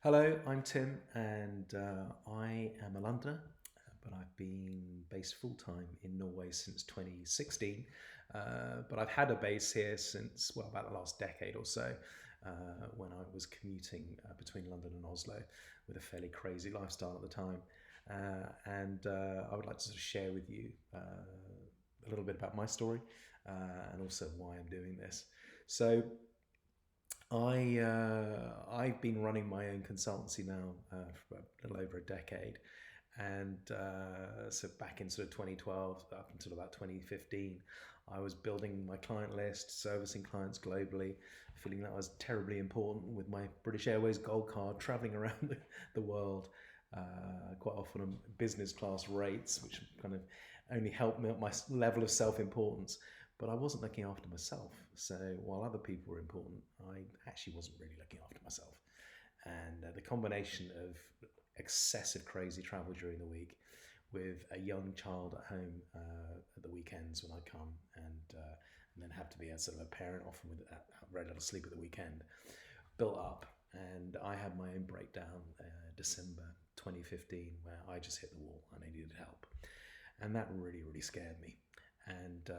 Hello, I'm Tim, and I am a Londoner, but I've been based full time in Norway since 2016. But I've had a base here since, well, about the last decade or so, when I was commuting between London and Oslo with a fairly crazy lifestyle at the time. And I would like to sort of share with you a little bit about my story and also why I'm doing this. So, I've been running my own consultancy now for a little over a decade, and so back in sort of 2012 up until about 2015, I was building my client list, servicing clients globally, feeling that was terribly important with my British Airways Gold Card, traveling around the world. Quite often on business class rates, which kind of only helped me up my level of self importance. But I wasn't looking after myself. So while other people were important, I actually wasn't really looking after myself. And the combination of excessive crazy travel during the week with a young child at home at the weekends when I come and then have to be a sort of a parent often with very little sleep at the weekend built up. And I had my own breakdown December 2015 where I just hit the wall and I needed help. And that really, really scared me. And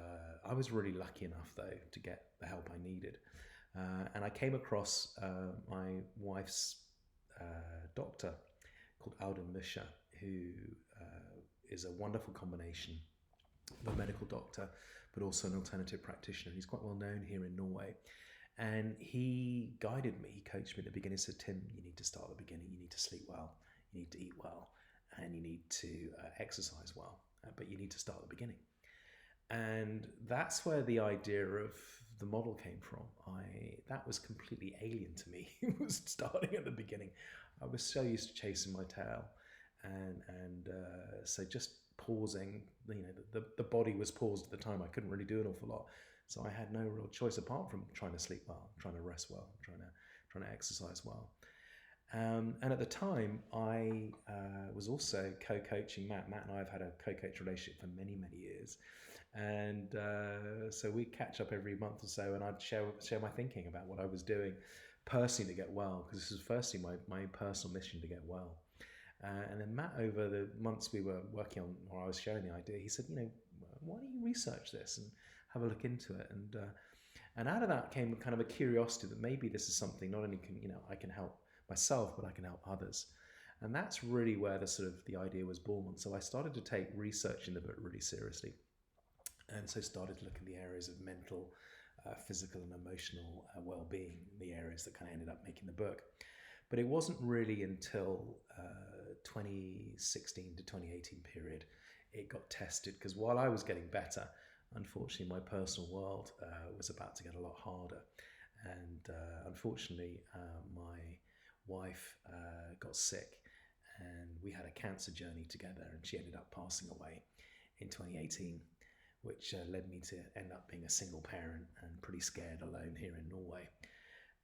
I was really lucky enough, though, to get the help I needed. And I came across my wife's doctor called Alden Misha, who is a wonderful combination of a medical doctor, but also an alternative practitioner. He's quite well known here in Norway. And he guided me, he coached me at the beginning. He said, Tim, you need to start at the beginning. You need to sleep well, you need to eat well, and you need to exercise well. But you need to start at the beginning. And that's where the idea of the model came from. I That was completely alien to me. It was starting at the beginning. I was so used to chasing my tail, and so just pausing. The body was paused at the time. I couldn't really do an awful lot, so I had no real choice apart from trying to sleep well, trying to rest well, trying to exercise well. And at the time, I was also co-coaching Matt. Matt and I have had a co-coach relationship for many, many years, and so we catch up every month or so, and I'd share my thinking about what I was doing personally to get well, because this is firstly my personal mission to get well. And then Matt, over the months we were working on, or I was sharing the idea, he said, why don't you research this and have a look into it? And out of that came kind of a curiosity that maybe this is something not only can I can help myself, but I can help others. And that's really where the idea was born. So I started to take research in the book really seriously, and so started to look at the areas of mental, physical, and emotional well-being, the areas that kind of ended up making the book. But it wasn't really until 2016 to 2018 period it got tested, because while I was getting better, unfortunately my personal world was about to get a lot harder. And unfortunately, my wife got sick, and we had a cancer journey together, and she ended up passing away in 2018, which led me to end up being a single parent and pretty scared alone here in Norway.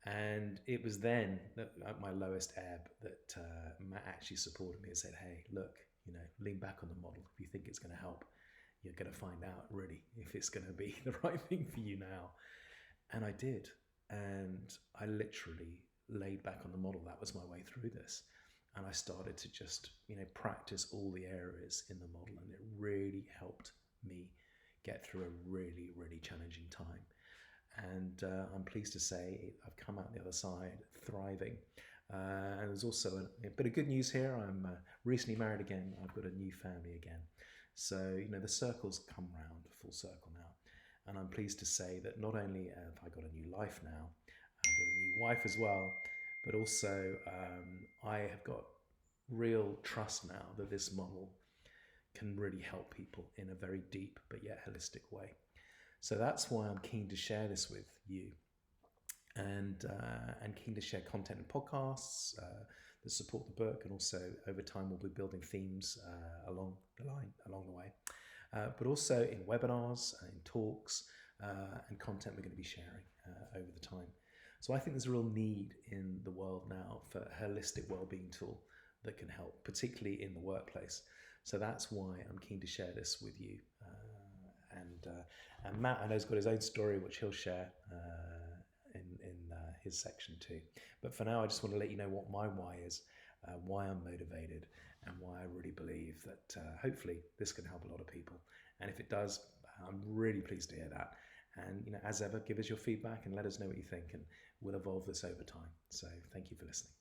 And it was then that at my lowest ebb that Matt actually supported me and said, hey, look, lean back on the model. If you think it's going to help, you're going to find out really if it's going to be the right thing for you now. And I did. And I literally laid back on the model. That was my way through this. And I started to just, practice all the areas in the model. And it really helped me get through a really, really challenging time. And I'm pleased to say I've come out the other side thriving. And there's also a bit of good news here. I'm recently married again. I've got a new family again. So, the circle's come round, full circle now. And I'm pleased to say that not only have I got a new life now, I've got a new wife as well, but also I have got real trust now that this model can really help people in a very deep but yet holistic way. So that's why I'm keen to share this with you, and keen to share content and podcasts that support the book, and also over time we'll be building themes along the way, but also in webinars, in talks, and content we're going to be sharing over the time. So I think there's a real need in the world now for a holistic wellbeing tool that can help, particularly in the workplace. So that's why I'm keen to share this with you. And Matt, I know, has got his own story, which he'll share in his is section 2. But for now, I just want to let you know what my why is, why I'm motivated, and why I really believe that hopefully this can help a lot of people. And if it does, I'm really pleased to hear that. And as ever, give us your feedback and let us know what you think, and we'll evolve this over time. So thank you for listening.